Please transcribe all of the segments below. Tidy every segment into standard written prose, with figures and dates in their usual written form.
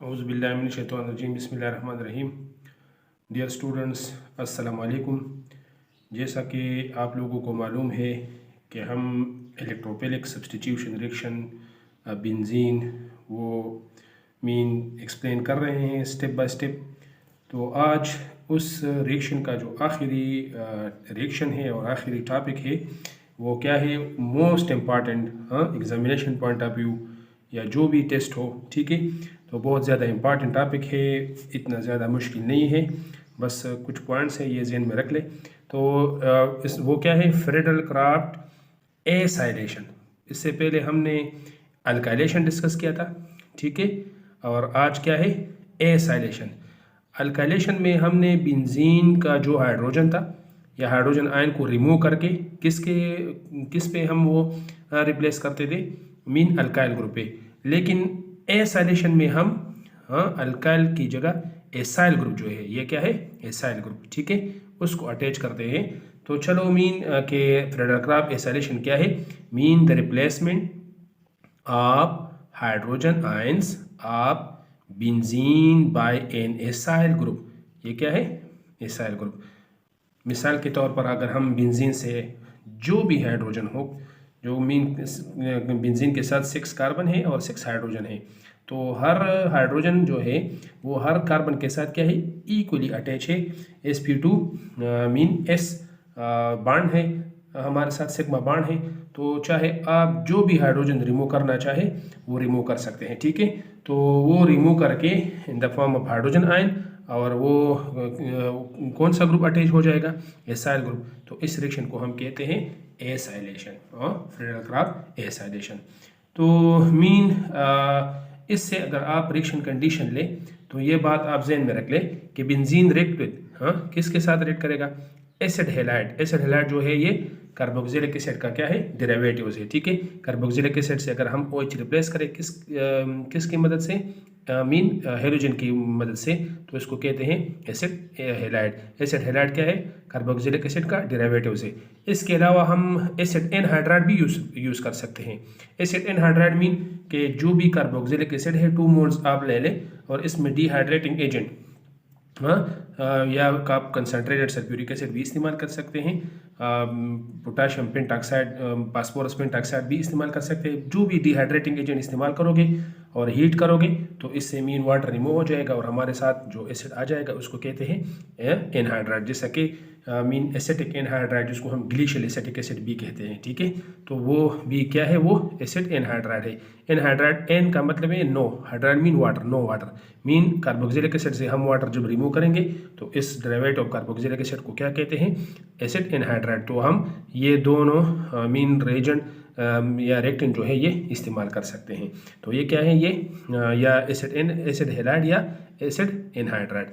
औज़ुबिल्लाहिमिनश्शैतानिर्रजीम बिस्मिल्लाहिर्रहमानिर्रहीम। Dear students, अस्सलाम वालेकुम। जैसा कि आप लोगों को मालूम है कि हम इलेक्ट्रोफिलिक सब्स्टिट्यूशन रिएक्शन बेंजीन वो मीन एक्सप्लेन कर रहे हैं स्टेप बाय स्टेप। तो आज उस रिएक्शन का जो आखिरी रिएक्शन है और आखिरी टॉपिक है वो क्या है, most important examination point of view या जो भी टेस्ट हो, ठीक है। तो बहुत ज़्यादा इम्पॉर्टेंट टॉपिक है, इतना ज़्यादा मुश्किल नहीं है, बस कुछ पॉइंट्स हैं ये ज़हन में रख ले। तो इस वो क्या है, फ्रेडल क्राफ्ट एसाइलेशन। इससे पहले हमने अल्काइलेशन डिस्कस किया था, ठीक है, और आज क्या है, एसाइलेशन। अल्काइलेशन में हमने बेंजीन का जो हाइड्रोजन था या हाइड्रोजन आयन को रिमूव करके किस पे हम वो रिप्लेस करते थे, मीन अल्काइल ग्रुप पे। लेकिन एसाइलेशन में हम अल्काइल की जगह एसाइल ग्रुप जो है, ये क्या है, एसाइल ग्रुप, ठीक है, उसको अटैच करते हैं। तो चलो मीन के फ्रेडल क्राफ्ट एसाइलेशन क्या है, mean the replacement of hydrogen ions of benzene by an acyl group. ये क्या है, एसाइल ग्रुप। मिसाल के तौर पर अगर हम बेंजीन से जो भी हाइड्रोजन हो, जो मीन बेंजीन के साथ 6 कार्बन है और 6 हाइड्रोजन है, तो हर हाइड्रोजन जो है वो हर कार्बन के साथ क्या है, इक्वली अटैच है। sp2 मीन s बॉन्ड है, हमारे साथ सिग्मा बॉन्ड है। तो चाहे आप जो भी हाइड्रोजन रिमूव करना चाहे वो रिमूव कर सकते हैं, ठीक है। तो वो रिमूव करके इन the form of hydrogen ion, और वो कौन सा ग्रुप अटैच हो जाएगा, एसाइल ग्रुप। तो इस रिएक्शन को हम कहते हैं एसाइलेशन और फ्रेडल क्राफ्ट एसाइलेशन। तो मीन इससे अगर आप रिएक्शन कंडीशन ले तो ये बात आप जहन में रख ले कि बेंजीन रिएक्ट विद किसके साथ रिएक्ट करेगा, एसिड हैलाइड। एसिड हैलाइड जो है ये कार्बोक्सिलिक एसिड का क्या है, डेरिवेटिव्स है, ठीक है। कार्बोक्सिलिक एसिड से अगर हम OH रिप्लेस करें किसकी मदद से, मीन हेलोजन की मदद से, तो इसको कहते हैं एसिड हैलाइड। एसिड हैलाइड क्या है, कार्बोक्सिलिक एसिड का डेरिवेटिव है। इसके अलावा हम एसिड एनहाइड्राइड भी यूज़ कर सकते हैं। एसिड एनहाइड्राइड मीन कि जो भी कार्बोक्सिलिक एसिड है 2 मोल्स आप ले लें और इसमें डिहाइड्रेटिंग एजेंट या आप कंसनट्रेटेड सल्फ्यूरिक एसिड भी इस्तेमाल कर सकते हैं, पोटाशियम पेंटॉक्साइड, फास्फोरस पेंटॉक्साइड भी इस्तेमाल कर सकते हैं। जो भी डिहाइड्रेटिंग एजेंट इस्तेमाल करोगे और हीट करोगे तो इससे मीन वाटर रिमूव हो जाएगा और हमारे साथ जो एसिड आ जाएगा उसको कहते हैं एनहाइड्राइड, जैसा कि मीन एसिटिक एनहाइड्राइड, जिसको हम ग्लेशियल एसिटिक एसिड भी कहते हैं, ठीक है। तो वो भी क्या है, वो एसिड एनहाइड्राइड है। एनहाइड्राइड, एन का मतलब है no, hydride mean water, no water mean carboxylic acid से हम वाटर जब रिमूव करेंगे तो इस डेरिवेटिव ऑफ कार्बोक्सिलिक एसिड को क्या कहते हैं, एसिड एनहाइड्राइड। तो हम ये दोनों मीन रेजेंट या रेक्टेंट जो है ये इस्तेमाल कर सकते हैं। तो ये क्या है, ये या एसिड हैलाइड या एसिड एनहाइड्राइड।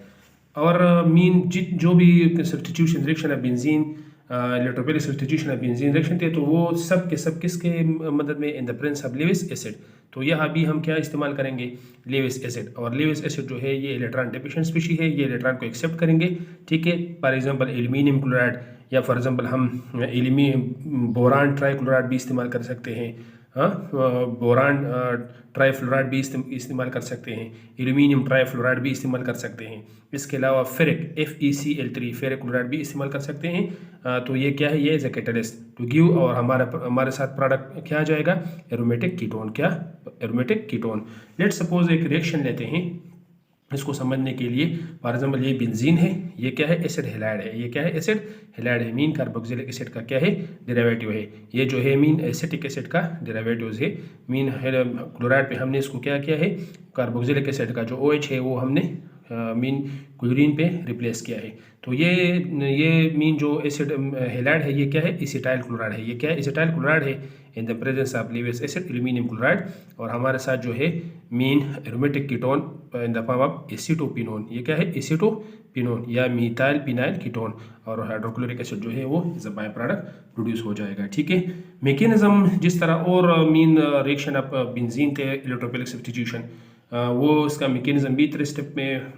और मीन जो भी substitution reaction of benzene, electrophilic substitution of benzene reaction थे, तो वो सब के सब किसके मदद में, इन the presence of Lewis acid. तो यह अभी हम क्या इस्तेमाल करेंगे, लेविस एसिड। और लेविस एसिड जो है ये इलेक्ट्रॉन डेफिशिएंट स्पीशीज है, ये इलेक्ट्रॉन को एक्सेप्ट करेंगे, ठीक है। फॉर एग्जांपल एल्यूमिनियम क्लोराइड, या फॉर एग्जांपल हम बोरान ट्राइक्लोराइड भी इस्तेमाल कर सकते हैं, बोरान ट्राइफ्लोराइड भी इस्तेमाल कर सकते हैं, एल्यूमिनियम ट्राइफ्लोराइड भी इस्तेमाल कर सकते हैं। इसके अलावा फेरिक FeCl3 फेरिक क्लोराइड भी इस्तेमाल कर सकते हैं। तो ये क्या है, ये as a catalyst to give, और हमारे साथ प्रोडक्ट क्या आ जाएगा, एरोमेटिक कीटोन। क्या, एरोमेटिक कीटोन। लेट सपोज एक रिएक्शन लेते हैं इसको समझने के लिए। फॉर एग्जाम्पल ये बेंजीन है, ये क्या है, एसिड हैलाइड है, ये क्या है, एसिड हैलाइड है, मीन कार्बोक्सिलिक एसिड का क्या है, डेरिवेटिव है। ये जो है मीन एसिटिक एसिड का डेरिवेटिव है, मीन क्लोराइड पे हमने इसको क्या किया है, कार्बोक्सिलिक एसिड का जो OH है वो हमने मीन क्लोरीन पे रिप्लेस किया है। तो ये मीन जो एसिड हैलाइड है ये क्या है, एसिटाइल क्लोराइड है, ये क्या है, एसिटाइल क्लोराइड है in the presence of Lewis acid, aluminium chloride. और हमारे साथ जो है main aromatic ketone in the form of acetophenone, ये क्या है, एसीटोपिनोन या मीथाइल पिनाइल कीटोन। और हाइड्रोक्लोरिक एसिड जो है वो as a by product produce हो जाएगा, ठीक है। मैकेनिज्म जिस तरह और मीन रिएक्शन ऑफ बेंजीन थे इलेक्ट्रोफिलिक सब्स्टिट्यूशन, वो इसका मैकेनिज्म भी 3 स्टेप में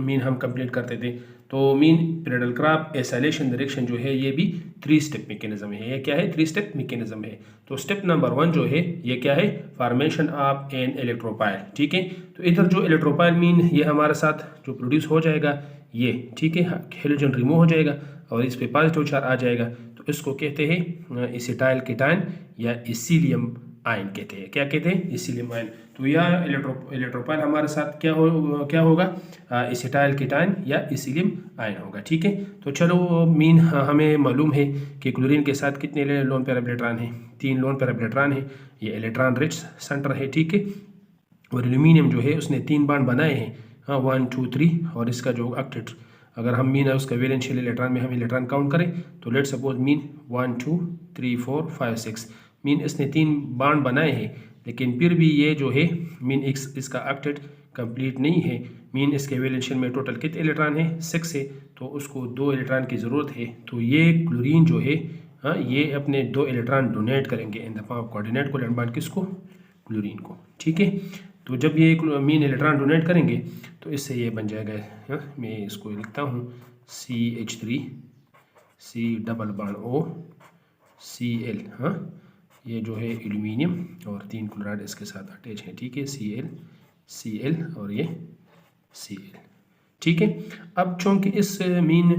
मीन हम कंप्लीट करते थे। तो mean pyramidal crop acylation direction जो है ये भी 3 स्टेप मैकेनिज्म है। ये क्या है? 3 स्टेप मैकेनिज्म है। तो स्टेप नंबर 1 जो है ये क्या है? Formation of an electrophile. ठीक है, तो इधर जो इलेक्ट्रोपाइल मीन ये हमारे साथ जो प्रोड्यूस हो जाएगा ये, ठीक है, हेलोजन रिमूव हो जाएगा और इस पे पॉजिटिव चार्ज आ जाएगा। तो इसको कहते हैं एसिटाइल कीटाइन या इसिलियम आयन कहते हैं। क्या कहते हैं? इसिलियम आयन। तो यह इलेक्ट्रोपाइल हमारे साथ क्या होगा? एसिटाइल कीटाइन या इसिलियम आयन होगा। ठीक है, तो चलो मीन हमें मालूम है कि क्लोरीन के साथ कितने लोन पेयर ऑफ इलेक्ट्रॉन है? 3 लोन पेयर ऑफ इलेक्ट्रॉन है। ये इलेक्ट्रॉन रिच सेंटर है। ठीक है, और एल्यूमिनियम जो है उसने 3 बॉन्ड बनाए हैं, हाँ 1 2 3, और इसका जो ऑक्टेट अगर हम मीन है उसका वैलेंशियल इलेक्ट्रॉन में हम इलेक्ट्रॉन काउंट करें तो लेट सपोज मीन 1 2 3 4 5 6 मीन इसने 3 बॉन्ड बनाए हैं, लेकिन फिर भी ये जो है मीन इसका ऑक्टेट कंप्लीट नहीं है। मीन इसके वैलेंशियल में टोटल कितने इलेक्ट्रॉन है? 6 है, तो उसको 2 इलेक्ट्रॉन की ज़रूरत है। तो ये क्लोरीन जो है, हाँ, ये अपने 2 इलेक्ट्रॉन डोनेट करेंगे इन the form of coordinate covalent bond किसको? क्लोरीन को। ठीक है, तो जब ये मीन इलेक्ट्रॉन डोनेट करेंगे तो इससे ये बन जाएगा, हाँ, मैं इसको लिखता हूँ CH3 C double bond O Cl। हाँ, ये जो है एल्यूमिनियम और 3 क्लोराइड इसके साथ अटैच है। ठीक है, Cl और ये Cl। ठीक है, अब चूँकि इस मीन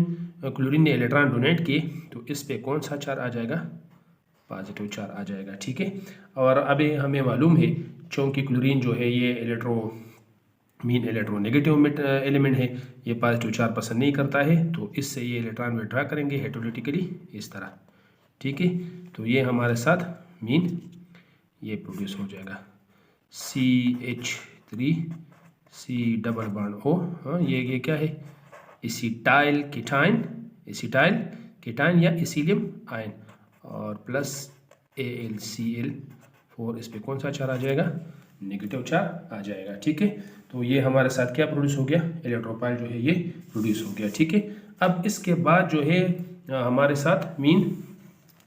क्लोरीन ने इलेक्ट्रॉन डोनेट किए तो इस पे कौन सा चार्ज आ जाएगा? पॉजिटिव चार्ज आ जाएगा। ठीक है, और अभी हमें मालूम है चूँकि क्लोरीन जो है ये इलेक्ट्रोनेगेटिव एलिमेंट है, ये पॉजिटिव चार्ज पसंद नहीं करता है, तो इससे ये इलेक्ट्रॉन विड्रॉ करेंगे हेटेरोटिकली इस तरह। ठीक है, तो ये हमारे साथ मीन ये प्रोड्यूस हो जाएगा CH3 C double bond O। हाँ, ये क्या है? एसिटाइल कीटाइन या इसिलियम आयन और प्लस AlCl4, इस पे कौन सा चार्ज आ जाएगा? नेगेटिव चार्ज आ जाएगा। ठीक है, तो ये हमारे साथ क्या प्रोड्यूस हो गया? इलेक्ट्रोपाइल जो है ये प्रोड्यूस हो गया। ठीक है, अब इसके बाद जो है हमारे साथ मीन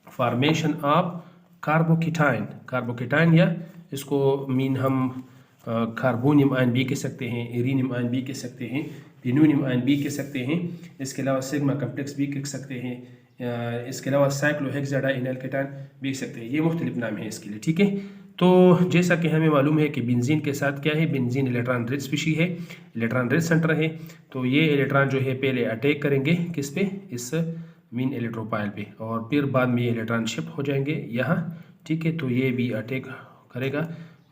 फॉर्मेशन ऑफ कार्बोकेटाइन या इसको मीन हम कार्बोनियम आयन भी कह सकते हैं, इरीनियम आयन भी कह सकते हैं, पिनोनियम आयन भी कह सकते हैं, इसके अलावा सिग्मा कॉम्प्लेक्स भी कह सकते हैं, इसके अलावा साइक्लोहेक्साडाइनिल कीटाइन भी कह सकते हैं। ये मुख्तलिफ नाम है इसके लिए। ठीक है, तो जैसा कि हमें मालूम है कि बेंजीन के साथ क्या है? बेंजीन इलेक्ट्रॉन रिच स्पीशी है, इलेक्ट्रॉन रिच सेंटर है। तो ये इलेक्ट्रॉन जो है पहले अटैक करेंगे किस पे? इस मीन इलेक्ट्रोपाइल पे, और फिर बाद में ये इलेक्ट्रॉन शिफ्ट हो जाएंगे यहाँ। ठीक है, तो ये भी अटैक करेगा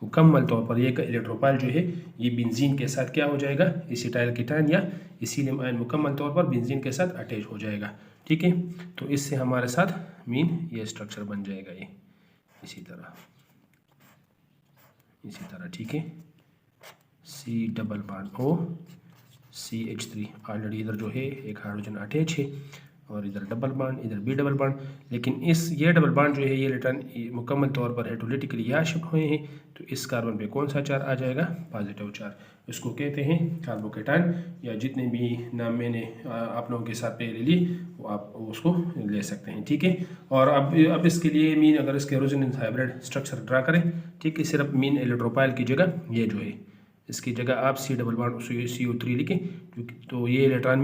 मुकम्मल तौर पर। ये इलेक्ट्रोपाइल जो है ये बेंजीन के साथ क्या हो जाएगा? एसिटाइल कीटाइन या इसिलियम आयन मुकम्मल तौर पर बेंजीन के साथ अटैच हो जाएगा। ठीक है, तो इससे हमारे साथ मीन ये स्ट्रक्चर बन जाएगा ये इसी तरह। ठीक है, C double bond O CH3, already इधर जो है एक हाइड्रोजन अटैच है और इधर डबल बॉन्ड, इधर भी डबल बॉन्ड, लेकिन ये डबल बॉन्ड जो है ये इलेक्ट्रॉन मुकम्मल तौर पर हेटेरोटिकली यहाँ शिफ्ट हुए हैं, तो इस कार्बन पे कौन सा चार्ज आ जाएगा? Positive charge. इसको कहते हैं कार्बोकेटाइन, या जितने भी नाम मैंने आप लोगों के साथ पहले लिए वो आप उसको ले सकते हैं। ठीक है, और अब इसके लिए मीन अगर इसके रेजोनेंस हाइब्रिड स्ट्रक्चर ड्रा करें, ठीक है, सिर्फ मीन इलेक्ट्रोपाइल की जगह ये जो है इसकी जगह आप C डबल बॉन्ड CO3 लिखें, तो ये इलेक्ट्रॉन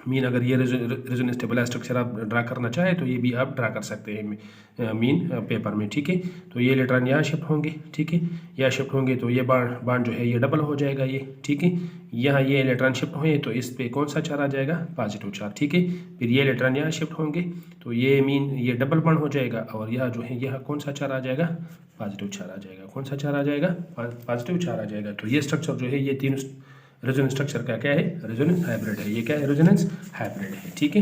मीन अगर ये रेजोनेंस स्टेबल स्ट्रक्चर आप ड्रा करना चाहें तो ये भी आप ड्रा कर सकते हैं मीन पेपर में। ठीक है, तो ये इलेक्ट्रॉन यहाँ शिफ्ट होंगे। ठीक है, यहाँ शिफ्ट होंगे तो ये बॉन्ड जो है ये डबल हो जाएगा ये। ठीक है, यहाँ ये इलेक्ट्रॉन शिफ्ट हुए तो इस पे कौन सा चार्ज आ जाएगा? Positive charge. ठीक है, फिर ये इलेक्ट्रॉन यहाँ शिफ्ट होंगे तो ये मीन ये डबल बॉन्ड हो जाएगा, और यहाँ जो है यहाँ कौन सा चार्ज आ जाएगा? पॉजिटिव चार्ज आ जाएगा। कौन सा चार्ज आ जाएगा? पॉजिटिव चार्ज आ जाएगा। तो ये स्ट्रक्चर जो है ये तीनों रेजोनेंस स्ट्रक्चर का क्या है? रेजोनेंस हाइब्रिड है। ये क्या है? रेजोनेंस हाइब्रिड है। ठीक है,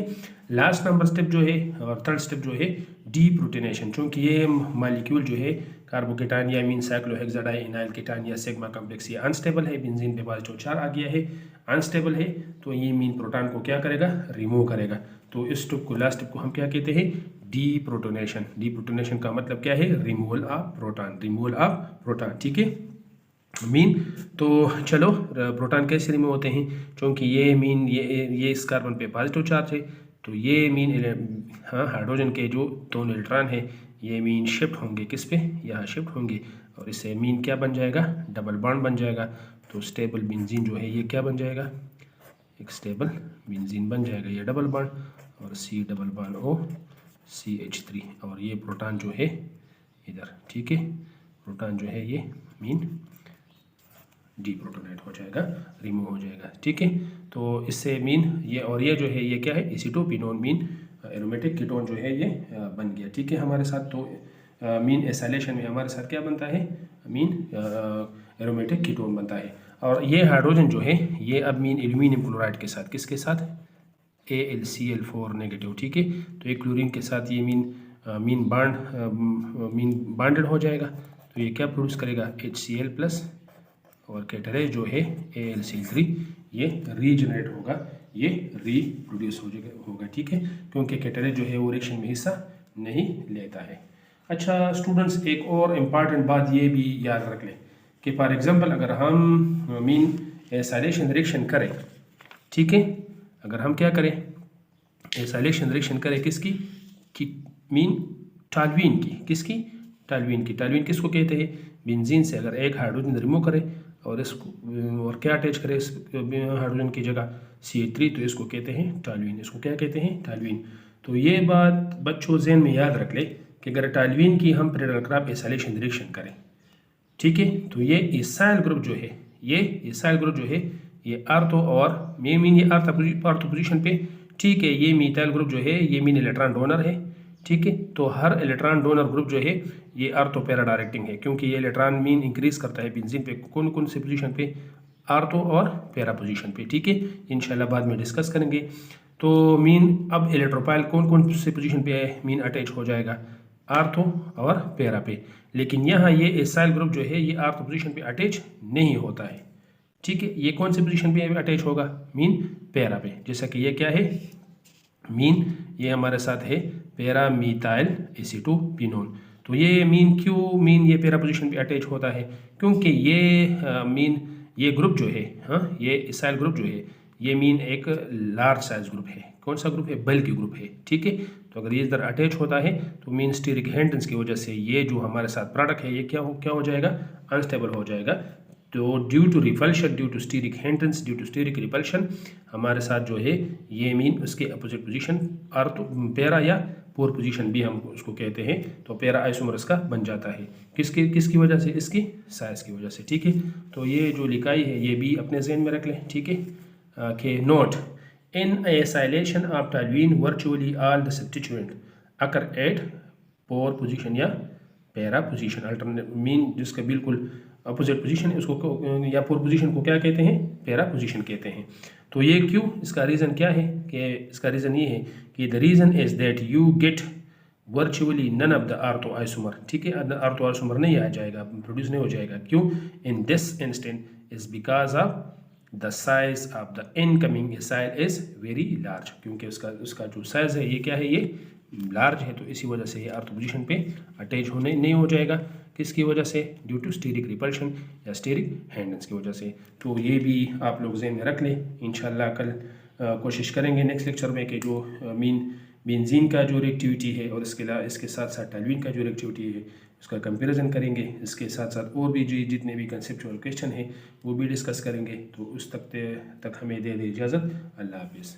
लास्ट नंबर स्टेप जो है और थर्ड स्टेप जो है डीप्रोटोनेशन। चूँकि ये मॉलिक्यूल जो है कार्बोकेटाइन या मीन साइक्लोहेक्साडाइनिल कीटाइन या सिग्मा कॉम्प्लेक्स ये अनस्टेबल है, बेंजीन पे पॉजिटिव चार्ज आ गया है, अनस्टेबल है, तो ये मीन प्रोटॉन को क्या करेगा? रिमूव करेगा। तो इस स्टेप को, लास्ट स्टेप को हम क्या कहते हैं? डीप्रोटोनेशन। डीप्रोटोनेशन का मतलब क्या है? Removal of proton. ठीक है मीन, तो चलो प्रोटॉन कैसे रिमूव होते हैं? क्योंकि ये मीन ये इस कार्बन पे पॉजिटिव चार्ज है, तो ये मीन हाइड्रोजन के जो दोनों इलेक्ट्रॉन है ये मीन शिफ्ट होंगे किस पे, यहाँ शिफ्ट होंगे, और इससे मीन क्या बन जाएगा, डबल बॉन्ड बन जाएगा। तो स्टेबल बेंजीन जो है ये क्या बन जाएगा, एक स्टेबल बेंजीन बन जाएगा, ये डबल बॉन्ड, और C double bond O CH3, और ये प्रोटॉन जो है इधर, ठीक है, प्रोटॉन जो है ये मीन डीप्रोटोनेट हो जाएगा, रिमूव हो जाएगा, ठीक है। तो इससे मीन ये, और ये जो है ये क्या है, एसीटोपिनोन मीन एरोमेटिक कीटोन जो है ये बन गया, ठीक है हमारे साथ। तो मीन एसाइलेशन में हमारे साथ क्या बनता है, मीन एरोमेटिक कीटोन बनता है। और ये हाइड्रोजन जो है ये अब मीन एल्यूमिनियम क्लोराइड के साथ, किसके साथ, AlCl4 नेगेटिव, ठीक है। तो एक क्लोरीन के साथ ये मीन बॉन्डेड हो जाएगा, तो ये क्या प्रोड्यूस करेगा, HCl प्लस, और कैटरेज जो है AlCl3 ये रीजनरेट होगा, ये रीप्रोड्यूस होगा, ठीक है, क्योंकि कैटरेज जो है वो रिएक्शन में हिस्सा नहीं लेता है। अच्छा स्टूडेंट्स, एक और इम्पॉर्टेंट बात ये भी याद रख लें कि फॉर एग्जांपल अगर हम मीन एसाइलेशन रिएक्शन करें, ठीक है, अगर हम क्या करें, एसाइलेशन रिएक्शन करें किसकी, कि मीन टॉल्यूइन की, किसकी, टॉल्यूइन की। टॉल्यूइन किसको कहते हैं, बेंजीन से अगर एक हाइड्रोजन रिमूव करें और इसको, और क्या अटैच करें इस हाइड्रोजन की जगह CH3, तो इसको कहते हैं टॉल्यूइन, इसको क्या कहते हैं, टॉल्यूइन। तो ये बात बच्चों ज़हन में याद रख ले कि अगर टॉल्यूइन की हम प्रेडक्राफ एसाइलेशन रिएक्शन करें, ठीक है, तो ये इसाइल ग्रुप जो है, ये इसाइल ग्रुप जो है ये आर्थो, और मीन ये आर्थो पोजीशन पे, ठीक है, ये मीथाइल ग्रुप जो है ये मीन इलेक्ट्रॉन डोनर है, ठीक है। तो हर इलेक्ट्रॉन डोनर ग्रुप जो है ये आर्थो पैरा डायरेक्टिंग है, क्योंकि ये इलेक्ट्रॉन मीन इंक्रीज करता है बेंजीन पे कौन कौन से पोजीशन पे, आर्थो और पैरा पोजीशन पे, ठीक है, इंशाल्लाह बाद में डिस्कस करेंगे। तो मीन अब इलेक्ट्रोफाइल कौन कौन से पोजीशन पे है, मीन अटैच हो जाएगा आर्थो और पैरा पे, लेकिन यहाँ ये एसाइल ग्रुप जो है ये आर्थो पोजीशन पे अटैच नहीं होता है, ठीक है। ये कौन से पोजीशन पे अटैच होगा, मीन पैरा पे, जैसा कि ये क्या है, मीन ये हमारे साथ है पैरा मीथाइल एसीटोपिनोन। तो ये मीन क्यों मीन ये पैरा पोजीशन पे अटैच होता है, क्योंकि ये मीन ये ग्रुप जो है, हाँ, ये इसाइल ग्रुप जो है ये मीन एक लार्ज साइज ग्रुप है, कौन सा ग्रुप है, बल्कि ग्रुप है, ठीक है। तो अगर ये इधर अटैच होता है तो मीन स्टीरिक हैंडेंस की वजह से ये जो हमारे साथ प्रोडक्ट है ये क्या हो जाएगा, अनस्टेबल हो जाएगा। तो due to repulsion, due to steric hindrance, due to steric repulsion हमारे साथ जो है ये मीन उसके अपोजिट पोजीशन आर्थो पैरा या पोर पोजीशन भी हम उसको कहते हैं, तो पैरा आइसोमरस का बन जाता है, किसकी वजह से, इसकी साइज की वजह से, ठीक है। तो ये जो लिखाई है ये भी अपने जहन में रख लें, ठीक है। कि note in acylation of toluene virtually all the substituent occur at four position या पैरा पोजीशन, अल्टरनेट मीन जिसका बिल्कुल अपोजिट पोजीशन है उसको या पोर पोजीशन को क्या कहते हैं, पैरा पोजीशन कहते हैं। तो ये क्यों, इसका रीज़न क्या है, कि इसका रीज़न ये है कि the reason is that you get virtually none of the ortho isomer, ठीक है, आर्थो आइसोमर नहीं आ जाएगा, प्रोड्यूस नहीं हो जाएगा, क्यों, in this instant is because of the size of the incoming acyl is very large, क्योंकि उसका जो साइज है ये क्या है, ये लार्ज है, तो इसी वजह से ये आर्थो पोजीशन पे अटैच होने नहीं हो जाएगा, किसकी वजह से, ड्यू टू स्टीरिक रिपल्शन या स्टीरिक हैंडेंस की वजह से। तो ये भी आप लोग ज़हन में रख लें, इंशाल्लाह कल कोशिश करेंगे नेक्स्ट लेक्चर में कि जो बेंजीन का जो रिएक्टिविटी है और इसके साथ साथ टॉल्यूइन का जो रिएक्टिविटी है उसका कंपैरिजन करेंगे, इसके साथ साथ और भी जितने भी कंसेप्चुअल क्वेश्चन हैं वो भी डिस्कस करेंगे। तो उस तक हमें दे इजाज़त, अल्लाह हाफिज़।